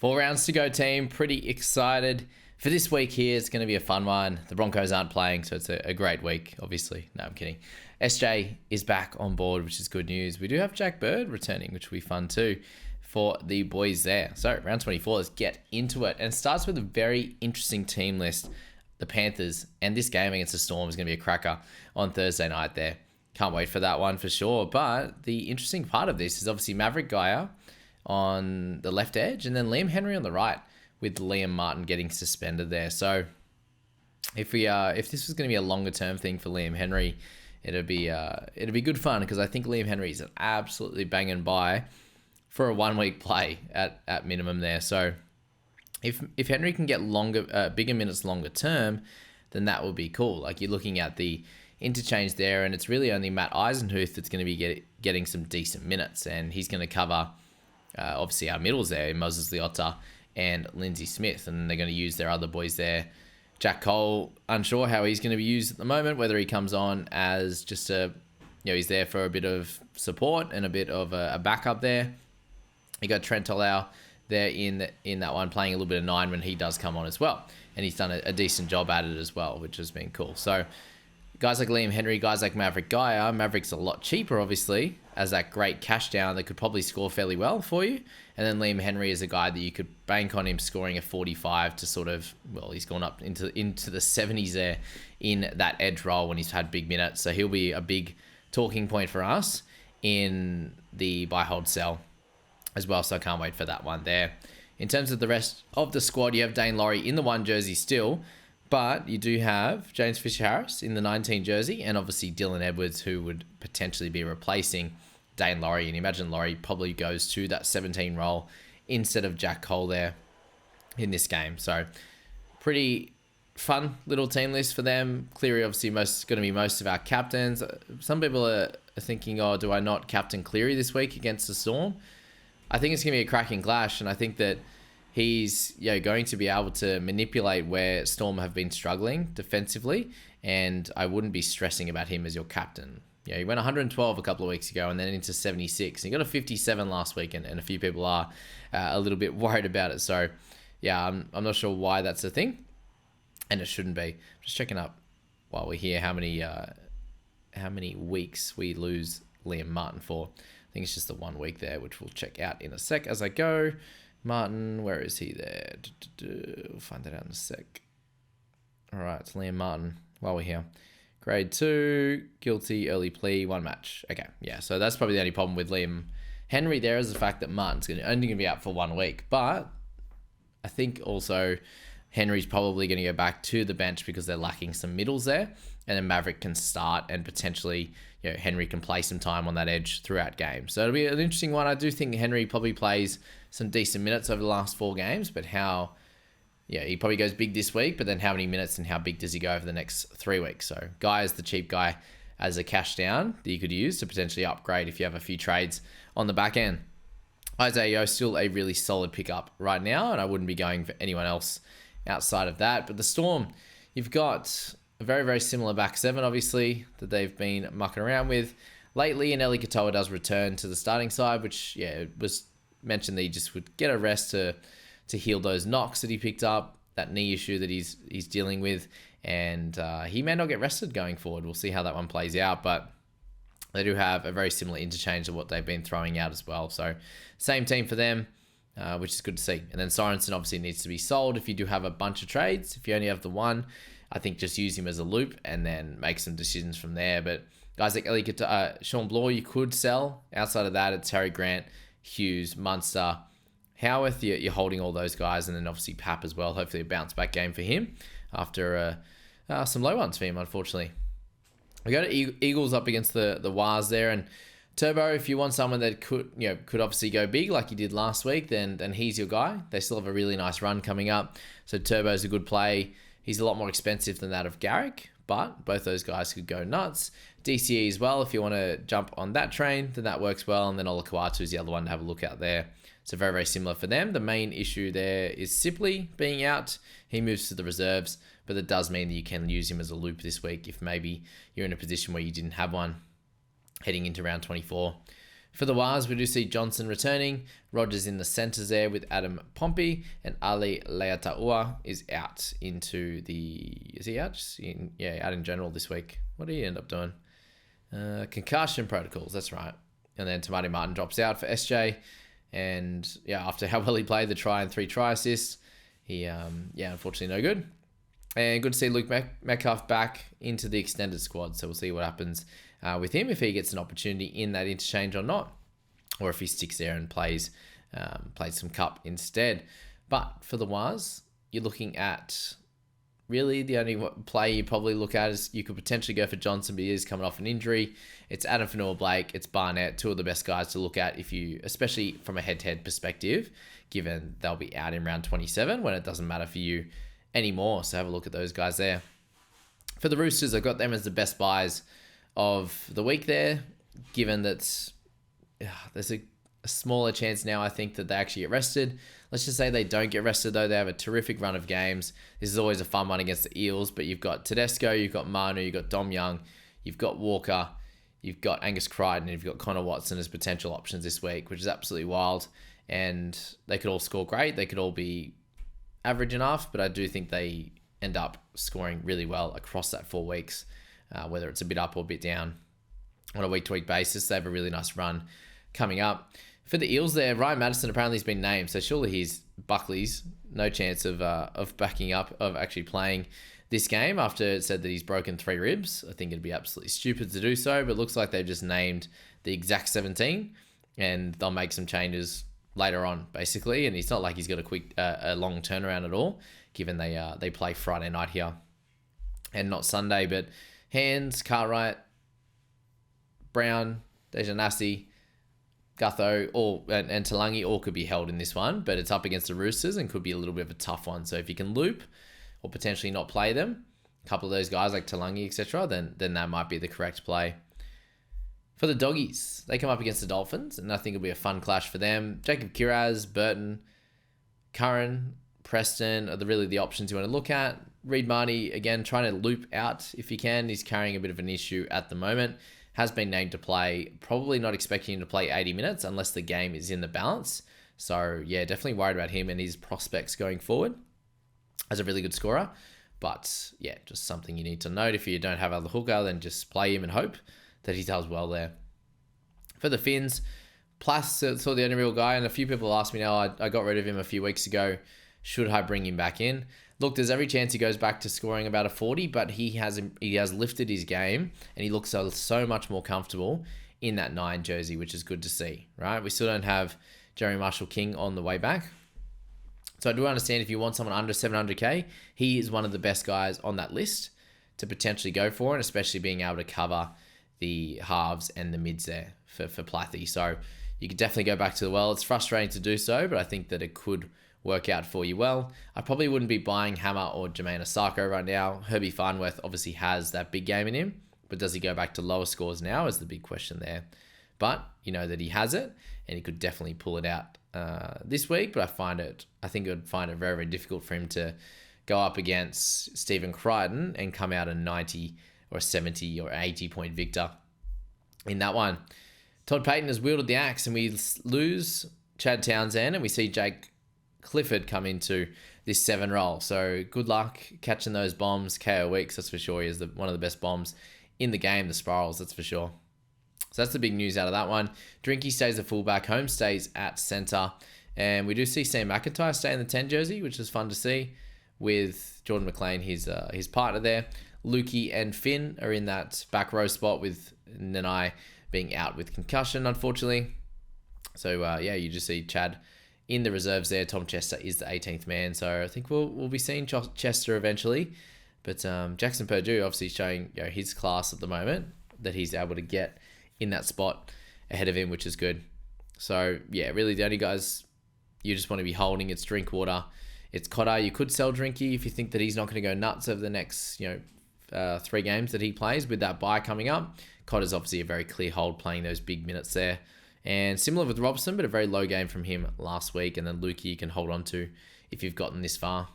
4 rounds to go, team. Pretty excited for this week here. It's going to be a fun one. The Broncos aren't playing, so it's a great week, obviously. No, I'm kidding. SJ is back on board, which is good news. We do have Jack Bird returning, which will be fun too for the boys there. So, round 24, let's get into it. And it starts with a very interesting team list. The Panthers, and this game against the Storm is going to be a cracker on Thursday night there. Can't wait for that one for sure. But the interesting part of this is obviously Maverick Gaia on the left edge, and then Liam Henry on the right, with Liam Martin getting suspended there. So if this was going to be a longer term thing for Liam Henry, it'd be good fun, because I think Liam Henry is an absolutely banging buy for a 1 week play at minimum there. So if Henry can get bigger minutes longer term, then that would be cool. Like, you're looking at the interchange there, and it's really only Matt Eisenhuth that's going to be getting some decent minutes, and he's going to cover obviously our middles there, Moses Leota and Lindsay Smith, and they're going to use their other boys there. Jack Cole, unsure how he's going to be used at the moment, whether he comes on as just he's there for a bit of support and a bit of a backup there. You got Trent Tolau there in that one, playing a little bit of 9 when he does come on as well, and he's done a decent job at it as well, which has been cool. So guys like Liam Henry, guys like Maverick Gaia. Maverick's a lot cheaper, obviously, as that great cash down that could probably score fairly well for you. And then Liam Henry is a guy that you could bank on him scoring a 45 to sort of, well, he's gone up into the 70s there in that edge role when he's had big minutes. So he'll be a big talking point for us in the buy, hold, sell as well. So I can't wait for that one there. In terms of the rest of the squad, you have Dane Laurie in the 1 jersey still, but you do have James Fisher-Harris in the 19 jersey, and obviously Dylan Edwards, who would potentially be replacing Dane Laurie. And imagine Laurie probably goes to that 17 role instead of Jack Cole there in this game. So pretty fun little team list for them. Cleary obviously going to be most of our captains. Some people are thinking, oh, do I not captain Cleary this week against the Storm? I think it's going to be a cracking clash, and I think that he's going to be able to manipulate where Storm have been struggling defensively, and I wouldn't be stressing about him as your captain. He went 112 a couple of weeks ago and then into 76. He got a 57 last week, and a few people are a little bit worried about it. So, yeah, I'm not sure why that's a thing, and it shouldn't be. Just checking up while we're here how many weeks we lose Liam Martin for. I think it's just the 1 week there, which we'll check out in a sec as I go. Martin, where is he there? We'll find that out in a sec. All right, it's Liam Martin while we're here. Grade 2, guilty, early plea, 1 match. Okay, yeah, so that's probably the only problem with Liam Henry there, is the fact that Martin's only going to be out for 1 week. But I think also Henry's probably going to go back to the bench because they're lacking some middles there. And then Maverick can start, and potentially Henry can play some time on that edge throughout games. So it'll be an interesting one. I do think Henry probably plays some decent minutes over the last 4 games, but he probably goes big this week, but then how many minutes and how big does he go over the next 3 weeks? So Guy is the cheap guy as a cash down that you could use to potentially upgrade if you have a few trades on the back end. Isaiah Yeo still a really solid pickup right now, and I wouldn't be going for anyone else outside of that. But the Storm, you've got a very, very similar back 7, obviously, that they've been mucking around with lately, and Eli Katoa does return to the starting side, which, it was mentioned that he just would get a rest to heal those knocks that he picked up, that knee issue that he's dealing with, and he may not get rested going forward. We'll see how that one plays out, but they do have a very similar interchange of what they've been throwing out as well. So same team for them, which is good to see. And then Sorensen obviously needs to be sold if you do have a bunch of trades. If you only have the 1, I think just use him as a loop and then make some decisions from there. But guys like Sean Bloor, you could sell. Outside of that, it's Harry Grant, Hughes, Munster, Howarth. You're holding all those guys, and then obviously Pap as well. Hopefully a bounce back game for him after some low ones for him, unfortunately. We go to Eagles up against the Wars there, and Turbo, if you want someone that could obviously go big like he did last week, then he's your guy. They still have a really nice run coming up, so Turbo's a good play. He's a lot more expensive than that of Garrick, but both those guys could go nuts. DCE as well, if you want to jump on that train, then that works well. And then Olakau'atu is the other one to have a look out there. So very, very similar for them. The main issue there is Sipley being out. He moves to the reserves, but that does mean that you can use him as a loop this week if maybe you're in a position where you didn't have one heading into round 24. For the Wars, we do see Johnson returning. Rogers in the centres there with Adam Pompey, and Ali Leataua is out into the... Is he out? Out in general this week. What did he end up doing? Concussion protocols, that's right. And then Tamati Martin drops out for SJ. And after how well he played, the try and 3 try assists, he, unfortunately no good. And good to see Luke Metcalf back into the extended squad. So we'll see what happens with him, if he gets an opportunity in that interchange or not, or if he sticks there and plays some cup instead. But for the Waz, you're looking at really the only play you probably look at is you could potentially go for Johnson, but he is coming off an injury. It's Adam Fanua-Blake, it's Barnett, 2 of the best guys to look at if you, especially from a head-to-head perspective, given they'll be out in round 27 when it doesn't matter for you anymore. So have a look at those guys there. For the Roosters, I've got them as the best buys of the week there, given that there's a smaller chance now, I think, that they actually get rested. Let's just say they don't get rested, though. They have a terrific run of games. This is always a fun one against the Eels, but you've got Tedesco, you've got Manu, you've got Dom Young, you've got Walker, you've got Angus Crichton, and you've got Connor Watson as potential options this week, which is absolutely wild. And they could all score great. They could all be average enough, but I do think they end up scoring really well across that 4 weeks, whether it's a bit up or a bit down on a week-to-week basis. They have a really nice run coming up. For the Eels there, Ryan Madison apparently has been named, so surely he's Buckley's. No chance of backing up, of actually playing this game after it said that he's broken 3 ribs. I think it'd be absolutely stupid to do so, but it looks like they've just named the exact 17, and they'll make some changes later on, basically. And it's not like he's got a long turnaround at all, given they play Friday night here and not Sunday. But Hands, Cartwright, Brown, Dejanasi, Gutho, and Talangi all could be held in this one, but it's up against the Roosters and could be a little bit of a tough one. So if you can loop or potentially not play them, a couple of those guys like Talangi, etc., then that might be the correct play. For the Doggies, they come up against the Dolphins, and I think it'll be a fun clash for them. Jacob Kiraz, Burton, Curran, Preston are really the options you want to look at. Reid Marnie, again, trying to loop out if he can. He's carrying a bit of an issue at the moment. Has been named to play. Probably not expecting him to play 80 minutes unless the game is in the balance. So, definitely worried about him and his prospects going forward as a really good scorer. But, just something you need to note. If you don't have other hooker, then just play him and hope that he does well there. For the Finns, Plass, sort of the only real guy, and a few people asked me now, I got rid of him a few weeks ago. Should I bring him back in? Look, there's every chance he goes back to scoring about a 40, but he has lifted his game, and he looks so much more comfortable in that 9 jersey, which is good to see, right? We still don't have Jeremy Marshall-King on the way back. So I do understand if you want someone under 700k, he is one of the best guys on that list to potentially go for, and especially being able to cover the halves and the mids there for Plathy. So you could definitely go back to the well. It's frustrating to do so, but I think that it could work out for you well. I probably wouldn't be buying Hammer or Jermaine Osako right now. Herbie Farnworth obviously has that big game in him, but does he go back to lower scores now is the big question there. But you know that he has it, and he could definitely pull it out this week, but I think I would find it very, very difficult for him to go up against Stephen Crichton and come out a 90 or a 70 or 80 point victor in that one. Todd Payton has wielded the axe, and we lose Chad Townsend, and we see Jake Clifford come into this 7 role. So good luck catching those bombs. KO Weeks, that's for sure. He is one of the best bombs in the game, the spirals, that's for sure. So that's the big news out of that one. Drinky stays a fullback. Holmes stays at centre. And we do see Sam McIntyre stay in the 10 jersey, which is fun to see, with Jordan McLean, his partner there. Lukey and Finn are in that back row spot, with Nanai being out with concussion, unfortunately. So, you just see Chad in the reserves there. Tom Chester is the 18th man. So I think we'll be seeing Chester eventually. But Jackson Purdue obviously showing his class at the moment, that he's able to get in that spot ahead of him, which is good. So, really the only guys you just want to be holding, it's Drinkwater, it's Cotter. You could sell Drinky if you think that he's not going to go nuts over the next 3 games that he plays with that bye coming up. Cotter's obviously a very clear hold, playing those big minutes there. And similar with Robson, but a very low game from him last week. And then Lukey you can hold on to if you've gotten this far.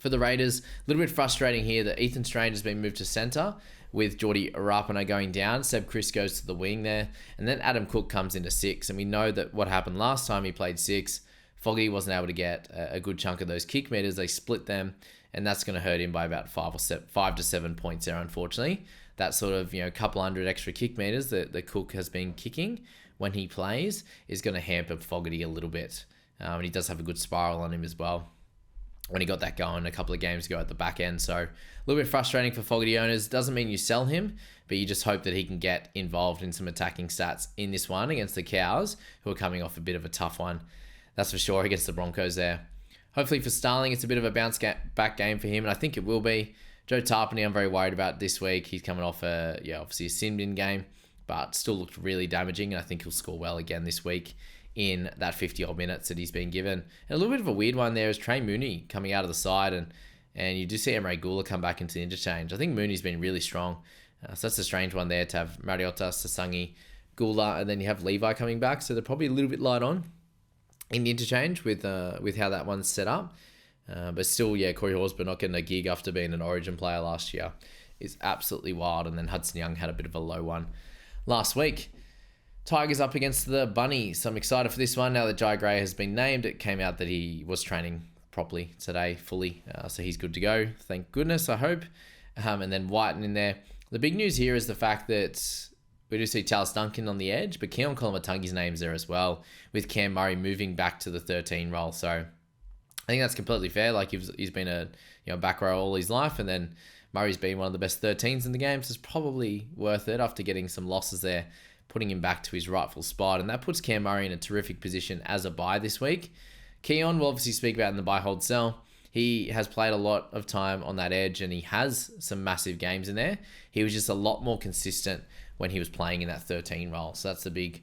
For the Raiders, a little bit frustrating here that Ethan Strange has been moved to centre with Jordy Arapana going down. Seb Chris goes to the wing there. And then Adam Cook comes into 6. And we know that what happened last time he played 6, Foggy wasn't able to get a good chunk of those kick meters. They split them. And that's going to hurt him by about 5 to 7 points there, unfortunately. That sort of, couple hundred extra kick meters that Cook has been kicking when he plays is going to hamper Fogarty a little bit. And he does have a good spiral on him as well when he got that going a couple of games ago at the back end. So a little bit frustrating for Fogarty owners. Doesn't mean you sell him, but you just hope that he can get involved in some attacking stats in this one against the Cows, who are coming off a bit of a tough one. That's for sure against the Broncos there. Hopefully for Starling, it's a bit of a bounce back game for him, and I think it will be. Joe Tarpany, I'm very worried about this week. He's coming off obviously a sin-bin game, but still looked really damaging, and I think he'll score well again this week in that 50-odd minutes that he's been given. And a little bit of a weird one there is Trey Mooney coming out of the side, and you do see Emre Gula come back into the interchange. I think Mooney's been really strong. So that's a strange one there to have Mariota, Sasangi, Gula, and then you have Levi coming back. So they're probably a little bit light on in the interchange with how that one's set up. But still, Corey Horsburgh not getting a gig after being an Origin player last year is absolutely wild. And then Hudson Young had a bit of a low one last week. Tigers up against the Bunnies. I'm excited for this one now that Jai Gray has been named. It came out that he was training properly today, fully. So he's good to go. Thank goodness, I hope. And then Whiten in there. The big news here is the fact that we do see Talis Duncan on the edge, but Keon Kolomatangi's name's there as well, with Cam Murray moving back to the 13 role. So I think that's completely fair. Like he's been a back row all his life, and then Murray's been one of the best 13s in the game, so it's probably worth it after getting some losses there, putting him back to his rightful spot. And that puts Cam Murray in a terrific position as a buy this week. Keon will obviously speak about in the buy, hold, sell. He has played a lot of time on that edge, and he has some massive games in there. He was just a lot more consistent when he was playing in that 13 role. So that's the big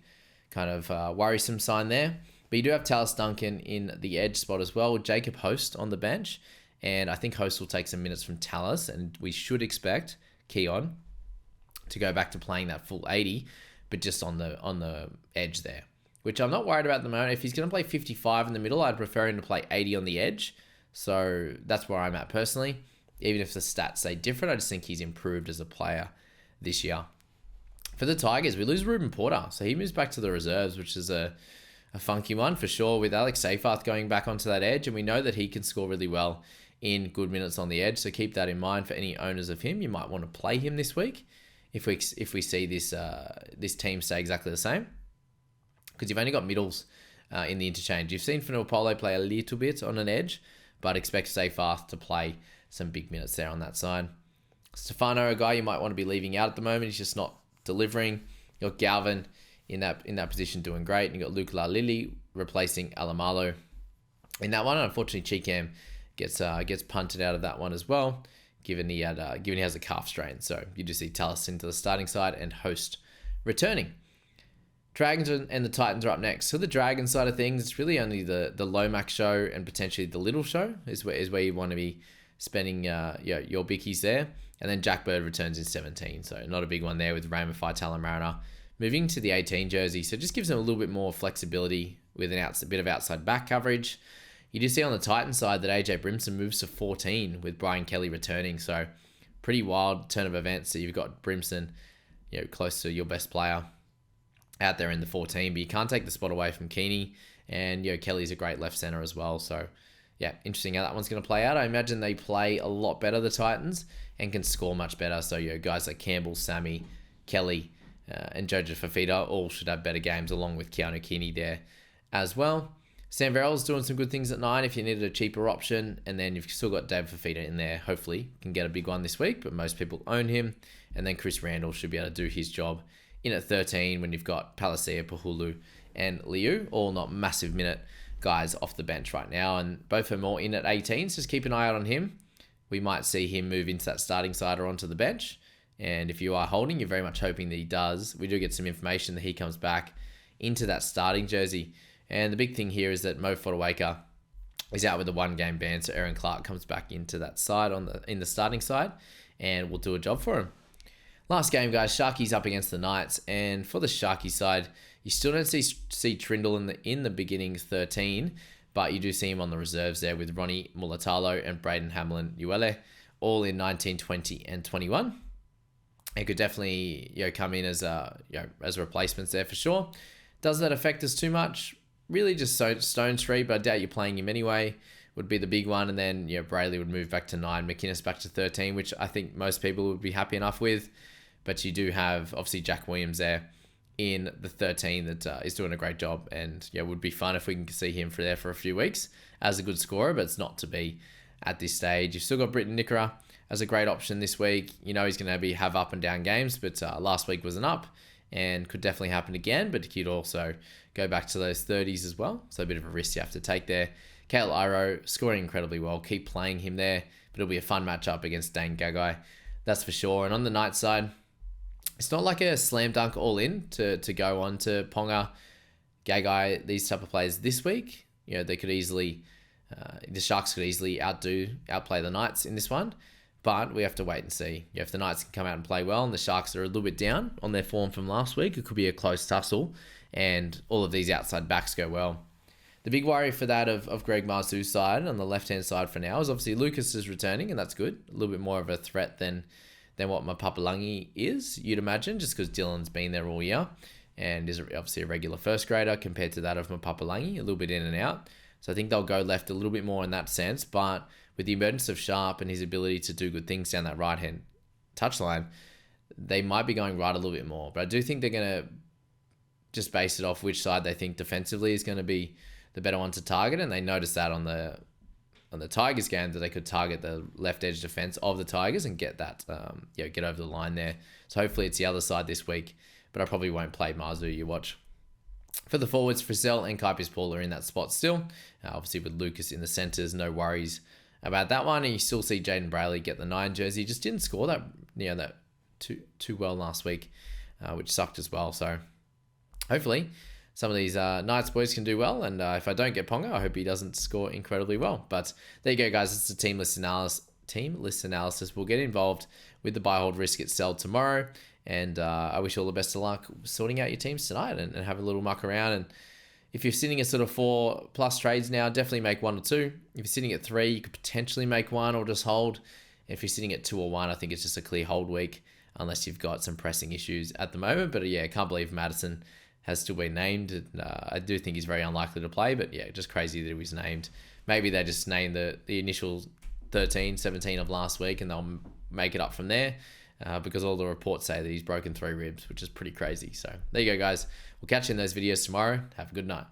kind of worrisome sign there. But you do have Talis Duncan in the edge spot as well, with Jacob Host on the bench. And I think Host will take some minutes from Talis, and we should expect Keon to go back to playing that full 80, but just on the edge there, which I'm not worried about at the moment. If he's going to play 55 in the middle, I'd prefer him to play 80 on the edge. So that's where I'm at personally. Even if the stats say different, I just think he's improved as a player this year. For the Tigers, we lose Ruben Porter, so he moves back to the reserves, which is a funky one for sure, with Alex Seyfarth going back onto that edge, and we know that he can score really well in good minutes on the edge, so keep that in mind for any owners of him. You might want to play him this week if we see this team stay exactly the same, because you've only got middles in the interchange. You've seen Fanua Polo play a little bit on an edge, but expect Seyfarth to play some big minutes there on that side. Stefano, a guy you might want to be leaving out at the moment. He's just not delivering. You've got Galvin in that position doing great. And you've got Luke Lalili replacing Alamalo in that one. And unfortunately, Cheekham gets punted out of that one as well, given he has a calf strain. So you just see Talis into the starting side and Host returning. Dragons and the Titans are up next. So the Dragons side of things, it's really only the Lomax show and potentially the Little show is where you want to be spending your bickies there. And then Jack Bird returns in 17. So not a big one there with Raymond Faitala Mariner moving to the 18 jersey. So it just gives them a little bit more flexibility with a bit of outside back coverage. You do see on the Titan side that AJ Brimson moves to 14 with Brian Kelly returning. So pretty wild turn of events. So you've got Brimson, close to your best player out there in the 14, but you can't take the spot away from Keeney, and Kelly's a great left center as well. So yeah, interesting how that one's going to play out. I imagine they play a lot better, the Titans, and can score much better. So guys like Campbell, Sammy, Kelly, and Jojo Fafita all should have better games, along with Keanu Keeney there as well. Sam Verrill's doing some good things at 9 if you needed a cheaper option, and then you've still got Dave Fafita in there. Hopefully can get a big one this week, but most people own him. And then Chris Randall should be able to do his job in at 13 when you've got Palacia, Pahulu, and Liu, all not massive minute guys off the bench right now, and both are more in at 18, so just keep an eye out on him. We might see him move into that starting side or onto the bench, and if you are holding, you're very much hoping that he does. We do get some information that he comes back into that starting jersey, and the big thing here is that Mo Fotuaika is out with a 1-game ban, so Aaron Clark comes back into that side in the starting side, and will do a job for him. Last game, guys, Sharkies up against the Knights, and for the Sharky side, you still don't see Trindle in the beginning 13, but you do see him on the reserves there with Ronnie Mulatalo and Braden Hamlin-Uele, all in 19, 20, and 21. It could definitely come in as as replacements there for sure. Does that affect us too much? Really just Stone Street, but I doubt you're playing him anyway, would be the big one. And then Brayley would move back to 9, McInnes back to 13, which I think most people would be happy enough with. But you do have obviously Jack Williams there in the 13 that is doing a great job, and would be fun if we can see him for a few weeks as a good scorer, but it's not to be at this stage. You've still got Britton Nickera as a great option this week. He's going to have up and down games, but last week was an up and could definitely happen again, but he could also go back to those 30s as well. So a bit of a risk you have to take there. Kale Iro scoring incredibly well. Keep playing him there, but it'll be a fun matchup against Dane Gagai. That's for sure. And on the night side, it's not like a slam dunk all in to go on to Ponga, Gagai, these type of players this week. They could easily, the Sharks could easily outplay the Knights in this one. But we have to wait and see. If the Knights can come out and play well and the Sharks are a little bit down on their form from last week, it could be a close tussle and all of these outside backs go well. The big worry for that of Greg Marzu's side on the left-hand side for now is obviously Lucas is returning, and that's good. A little bit more of a threat than what Mapapalangi is, you'd imagine, just because Dylan's been there all year and is obviously a regular first grader compared to that of Mapapalangi, a little bit in and out. So I think they'll go left a little bit more in that sense, but with the emergence of Sharp and his ability to do good things down that right-hand touchline, they might be going right a little bit more. But I do think they're going to just base it off which side they think defensively is going to be the better one to target, and they noticed that on the Tigers game that they could target the left edge defense of the Tigers and get that, get over the line there. So hopefully it's the other side this week, but I probably won't play Marzu, you watch. For the forwards, Frizzell and Kaipis Paul are in that spot still. Obviously with Lucas in the centres, no worries about that one. And you still see Jaden Brayley get the 9 jersey. Just didn't score that too well last week, which sucked as well. So hopefully some of these Knights boys can do well. And if I don't get Ponga, I hope he doesn't score incredibly well. But there you go, guys. It's a team list analysis. We'll get involved with the buy, hold, risk, it, sell tomorrow. And I wish you all the best of luck sorting out your teams tonight and have a little muck around. And if you're sitting at sort of 4+ trades now, definitely make 1 or 2. If you're sitting at 3, you could potentially make 1 or just hold. If you're sitting at 2 or 1, I think it's just a clear hold week unless you've got some pressing issues at the moment. But I can't believe Madison has still been named. I do think he's very unlikely to play, but just crazy that he was named. Maybe they just named the initial 13, 17 of last week and they'll make it up from there. Because all the reports say that he's broken 3 ribs, which is pretty crazy. So there you go, guys. We'll catch you in those videos tomorrow. Have a good night.